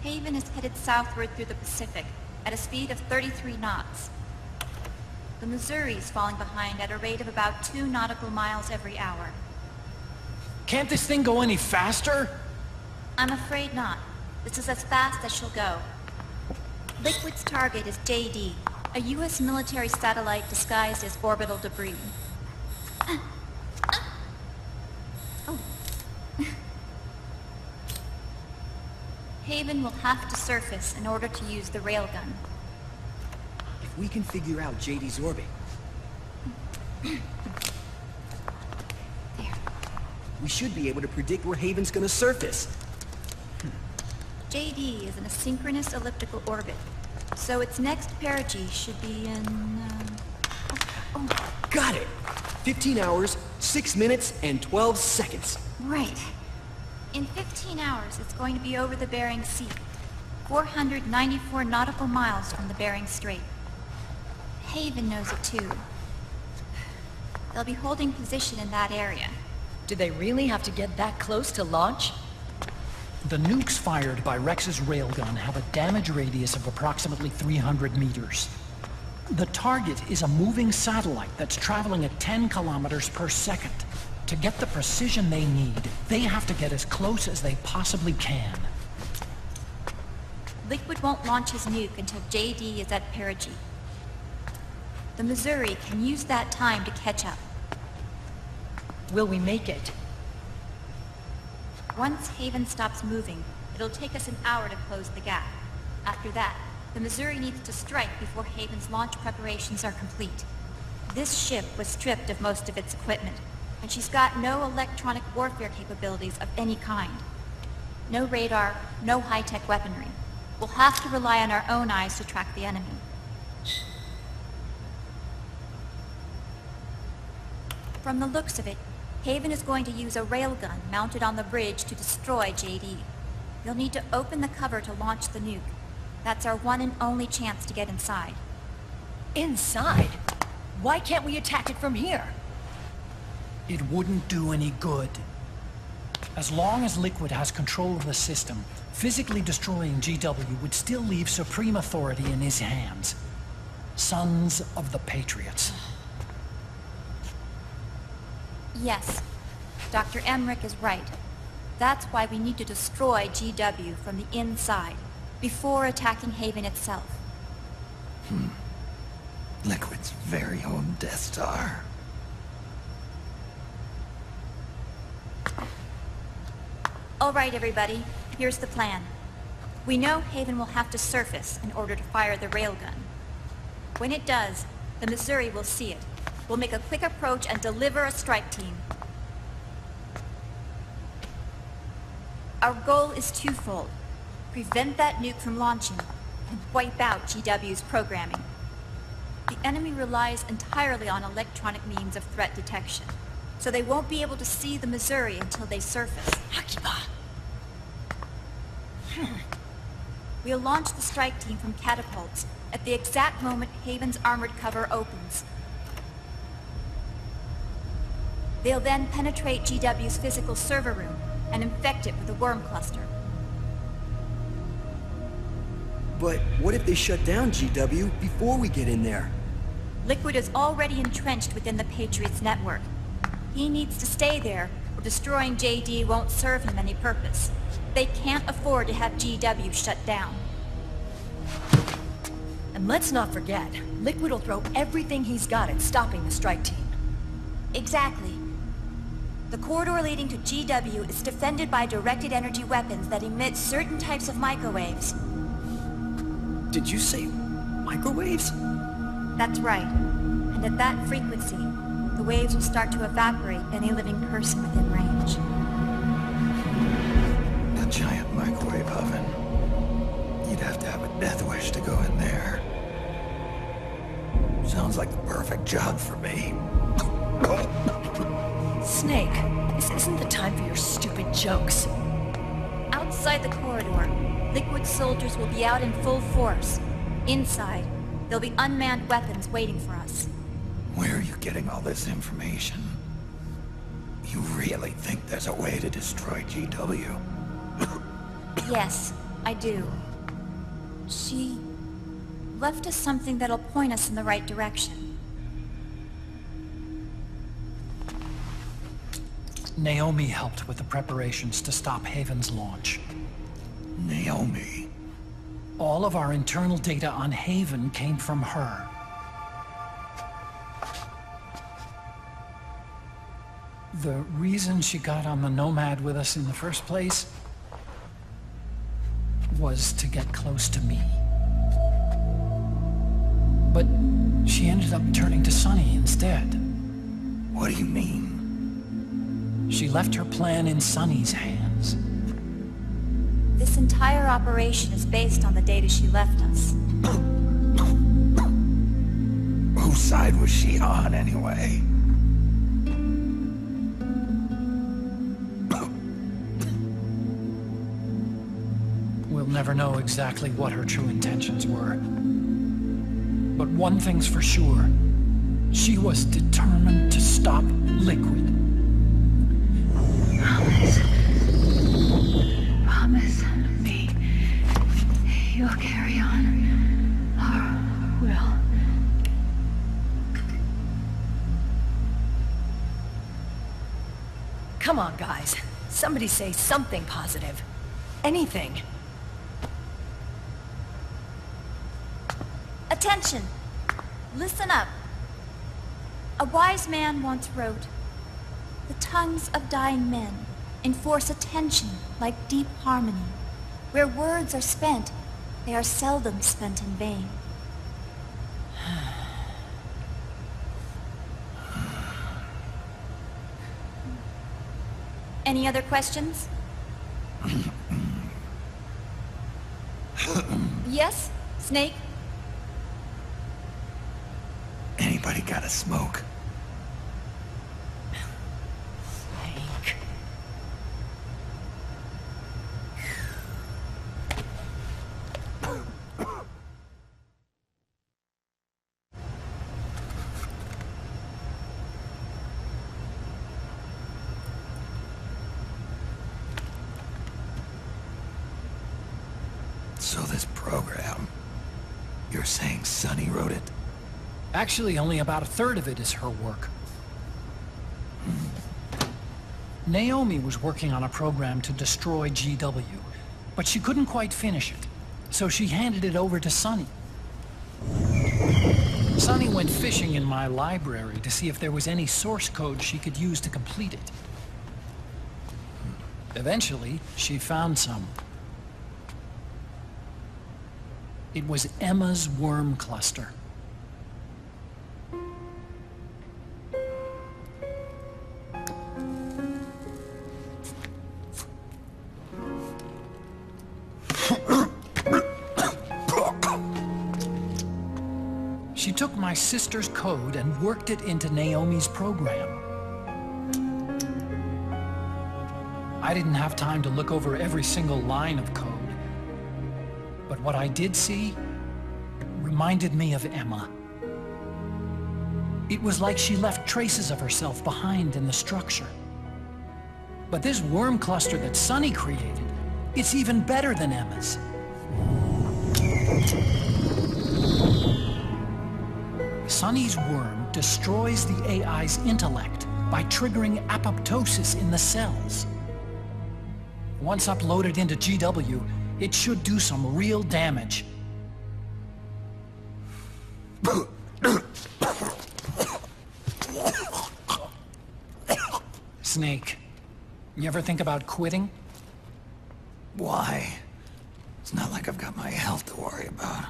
Haven is headed southward through the Pacific at a speed of 33 knots. The Missouri is falling behind at a rate of about 2 nautical miles every hour. Can't this thing go any faster? I'm afraid not. This is as fast as she'll go. Liquid's target is JD, a U.S. military satellite disguised as orbital debris. Oh. Haven will have to surface in order to use the railgun. If we can figure out JD's orbit... There. we should be able to predict where Haven's gonna surface. JD is in a synchronous elliptical orbit, so its next perigee should be in... Got it! 15 hours, 6 minutes, and 12 seconds. Right. In 15 hours, it's going to be over the Bering Sea, 494 nautical miles from the Bering Strait. Haven knows it too. They'll be holding position in that area. Do they really have to get that close to launch? The nukes fired by Rex's railgun have a damage radius of approximately 300 meters. The target is a moving satellite that's traveling at 10 kilometers per second. To get the precision they need, they have to get as close as they possibly can. Liquid won't launch his nuke until JD is at perigee. The Missouri can use that time to catch up. Will we make it? Once Haven stops moving, it'll take us an hour to close the gap. After that, the Missouri needs to strike before Haven's launch preparations are complete. This ship was stripped of most of its equipment, and she's got no electronic warfare capabilities of any kind. No radar, no high-tech weaponry. We'll have to rely on our own eyes to track the enemy. From the looks of it, Haven is going to use a railgun mounted on the bridge to destroy JD. You'll need to open the cover to launch the nuke. That's our one and only chance to get inside. Inside? Why can't we attack it from here? It wouldn't do any good. As long as Liquid has control of the system, physically destroying GW would still leave supreme authority in his hands. Sons of the Patriots. Yes, Dr. Emmerich is right. That's why we need to destroy GW from the inside, before attacking Haven itself. Liquid's very own Death Star. All right, everybody, here's the plan. We know Haven will have to surface in order to fire the railgun. When it does, the Missouri will see it. We'll make a quick approach and deliver a strike team. Our goal is twofold. Prevent that nuke from launching, and wipe out GW's programming. The enemy relies entirely on electronic means of threat detection, so they won't be able to see the Missouri until they surface. We'll launch the strike team from catapults at the exact moment Haven's armored cover opens. They'll then penetrate GW's physical server room and infect it with a worm cluster. But what if they shut down GW before we get in there? Liquid is already entrenched within the Patriots network. He needs to stay there, or destroying JD won't serve him any purpose. They can't afford to have GW shut down. And let's not forget, Liquid will throw everything he's got at stopping the strike team. Exactly. The corridor leading to GW is defended by directed energy weapons that emit certain types of microwaves. Did you say microwaves? That's right. And at that frequency, the waves will start to evaporate any living person within range. A giant microwave oven. You'd have to have a death wish to go in there. Sounds like the perfect job for me. Snake, this isn't the time for your stupid jokes. Outside the corridor, Liquid soldiers will be out in full force. Inside, there'll be unmanned weapons waiting for us. Where are you getting all this information? You really think there's a way to destroy GW? Yes, I do. She left us something that'll point us in the right direction. Naomi helped with the preparations to stop Haven's launch. Naomi. All of our internal data on Haven came from her. The reason she got on the Nomad with us in the first place was to get close to me. But she ended up turning to Sonny instead. What do you mean? She left her plan in Sonny's hands. This entire operation is based on the data she left us. Whose side was she on, anyway? We'll never know exactly what her true intentions were. But one thing's for sure. She was determined to stop Liquid. Promise me you'll carry on, or will. Come on, guys. Somebody say something positive. Anything. Attention! Listen up. A wise man once wrote, "The tongues of dying men enforce attention like deep harmony. Where words are spent, they are seldom spent in vain." Any other questions? Yes, Snake? Anybody got a smoke? Hank. So this program, you're saying Sonny wrote it? Actually, only about a third of it is her work. Naomi was working on a program to destroy GW, but she couldn't quite finish it, so she handed it over to Sonny. Sonny went fishing in my library to see if there was any source code she could use to complete it. Eventually, she found some. It was Emma's worm cluster. She took my sister's code and worked it into Naomi's program. I didn't have time to look over every single line of code, but what I did see reminded me of Emma. It was like she left traces of herself behind in the structure. But this worm cluster that Sonny created, it's even better than Emma's. Sonny's worm destroys the AI's intellect by triggering apoptosis in the cells. Once uploaded into GW, it should do some real damage. Snake, you ever think about quitting? Why? It's not like I've got my health to worry about.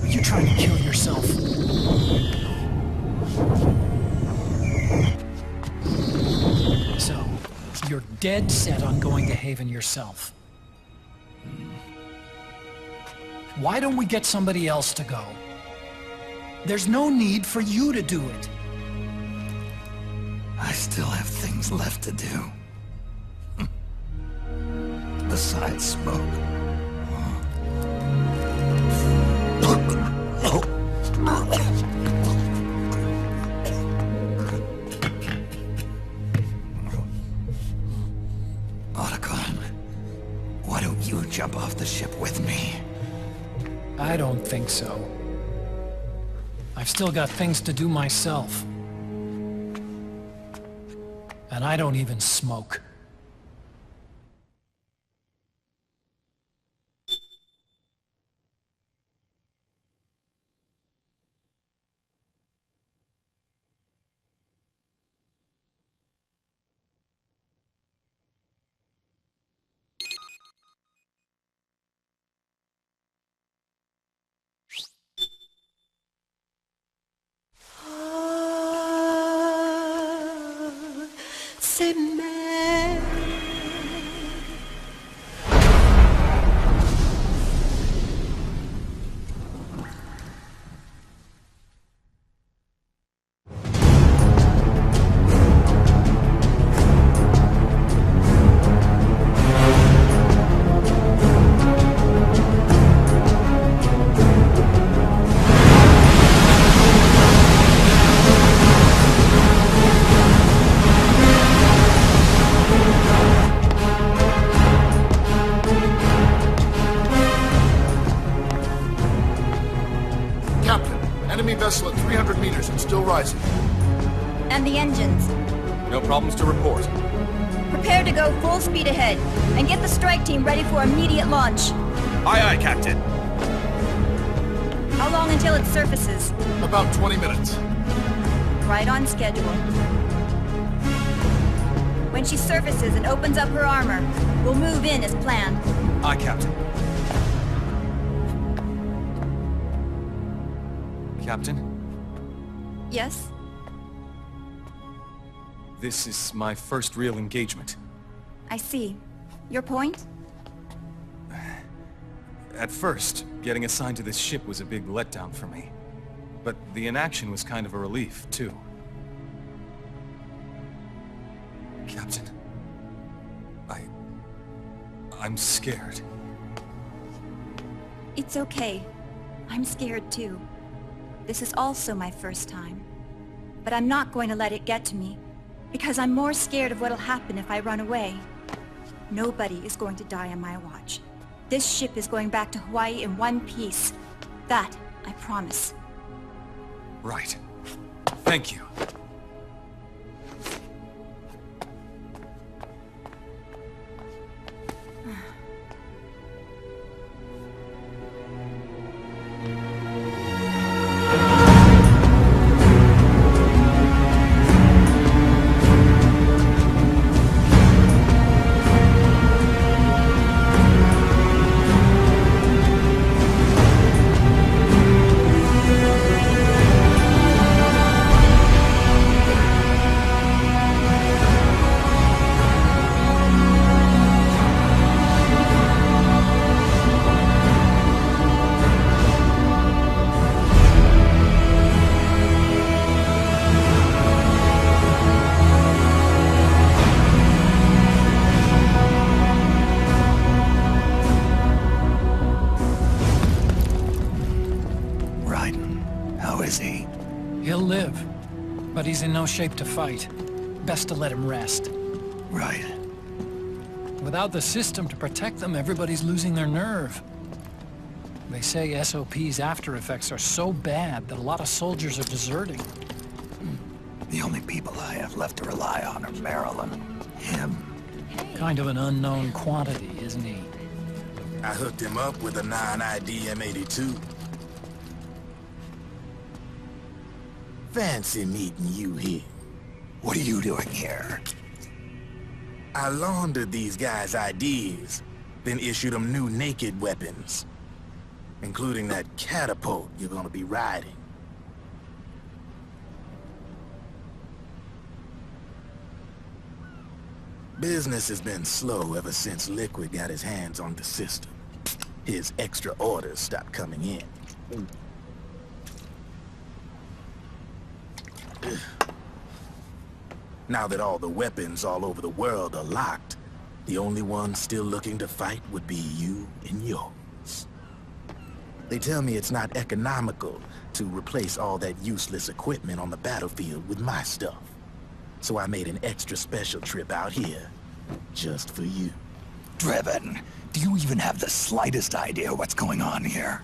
Are you trying to kill yourself? So, you're dead set on going to Haven yourself. Why don't we get somebody else to go? There's no need for you to do it. I still have things left to do. Besides smoke. Otacon, why don't you jump off the ship with me? I don't think so. I've still got things to do myself. And I don't even smoke. C'est mère. Enemy vessel at 300 meters and still rising. And the engines. No problems to report. Prepare to go full speed ahead, and get the strike team ready for immediate launch. Aye, aye, Captain. How long until it surfaces? About 20 minutes. Right on schedule. When she surfaces and opens up her armor, we'll move in as planned. Aye, Captain. Captain? Yes? This is my first real engagement. I see. Your point? At first, getting assigned to this ship was a big letdown for me. But the inaction was kind of a relief, too. Captain, I'm scared. It's okay. I'm scared too. This is also my first time. But I'm not going to let it get to me, because I'm more scared of what'll happen if I run away. Nobody is going to die on my watch. This ship is going back to Hawaii in one piece. That, I promise. Right. Thank you. He'll live, but he's in no shape to fight. Best to let him rest. Right. Without the system to protect them, everybody's losing their nerve. They say SOP's after effects are so bad that a lot of soldiers are deserting. The only people I have left to rely on are Marilyn, him. Kind of an unknown quantity, isn't he? I hooked him up with a non-ID M82. Fancy meeting you here. What are you doing here? I laundered these guys' IDs, then issued them new naked weapons, including that catapult you're gonna be riding. Business has been slow ever since Liquid got his hands on the system. his extra orders stopped coming in. Now that all the weapons all over the world are locked, the only one still looking to fight would be you and yours. They tell me it's not economical to replace all that useless equipment on the battlefield with my stuff. So I made an extra special trip out here, just for you. Driven, do you even have the slightest idea what's going on here?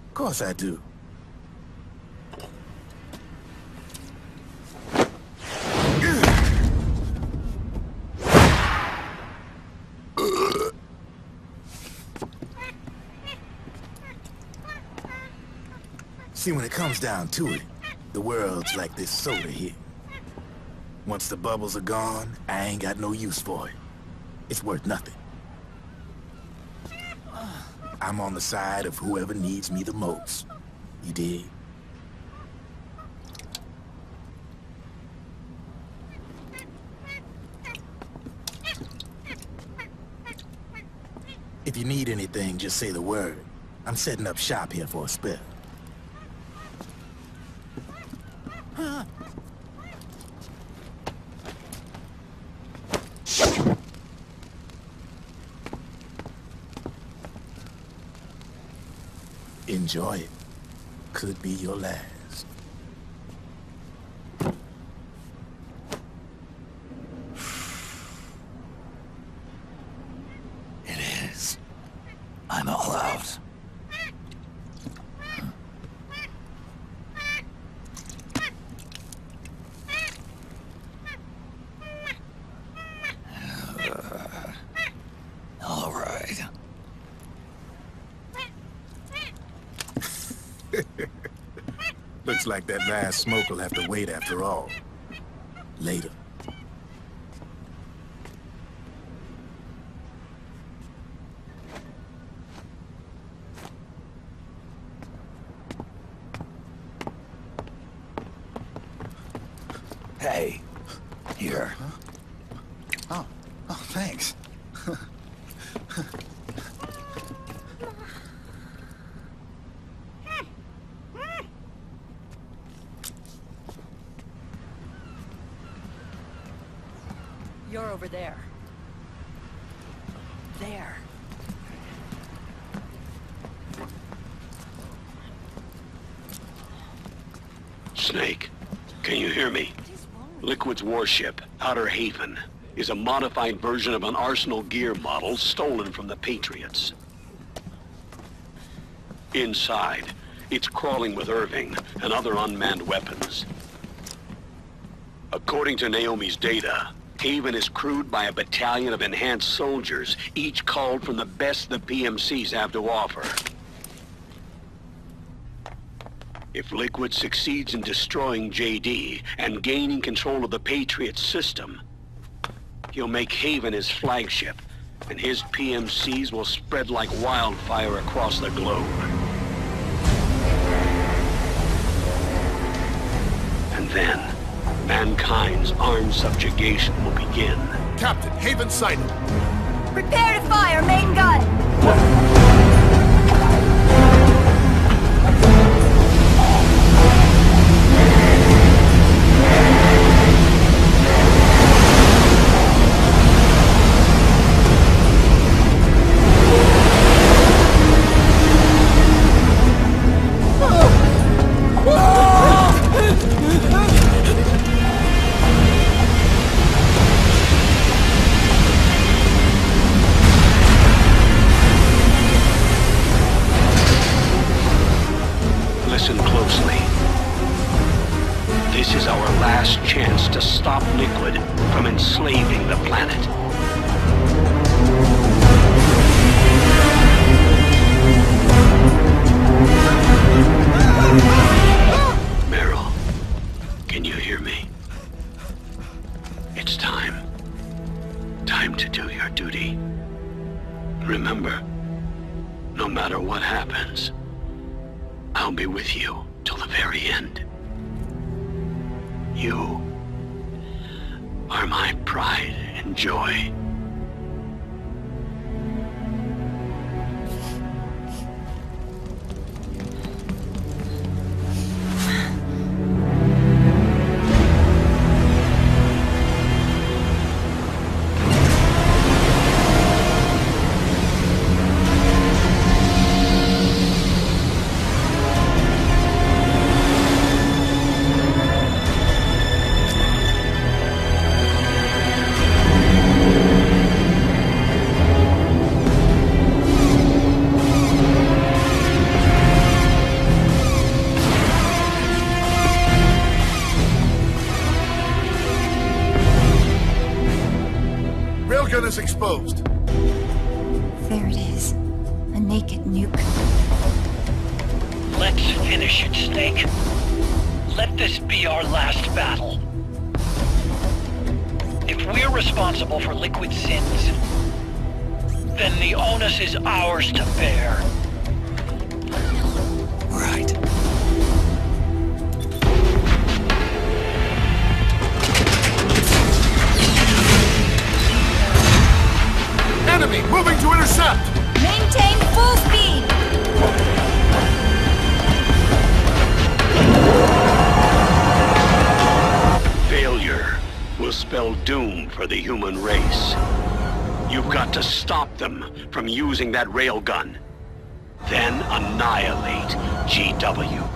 Of course I do. See, when it comes down to it, the world's like this soda here. Once the bubbles are gone, I ain't got no use for it. It's worth nothing. I'm on the side of whoever needs me the most. You dig? If you need anything, just say the word. I'm setting up shop here for a spell. Enjoy it. Could be your last. It is. I'm all out. All right. Looks like that last smoke will have to wait after all. Later. Hey, here. Oh, thanks. You're over there. There. Snake, can you hear me? Liquid's warship, Outer Haven, is a modified version of an Arsenal gear model stolen from the Patriots. Inside, it's crawling with Irving and other unmanned weapons. According to Naomi's data, Haven is crewed by a battalion of enhanced soldiers, each called from the best the PMCs have to offer. If Liquid succeeds in destroying JD and gaining control of the Patriots system, he'll make Haven his flagship, and his PMCs will spread like wildfire across the globe. And then, mankind's armed subjugation will begin. Captain, Haven sighted. Prepare to fire, main gun! Listen closely. This is our last chance to stop Liquid from enslaving the planet. Meryl, can you hear me? It's time. Time to do your duty. Remember, no matter what happens, I'll be with you till the very end. You are my pride and joy. railgun is exposed. There it is. A naked nuke. Let's finish it, Snake. Let this be our last battle. If we're responsible for Liquid's sins, then the onus is ours to bear. Right. Enemy moving to intercept! Maintain full speed! Failure will spell doom for the human race. You've got to stop them from using that railgun. Then annihilate GW.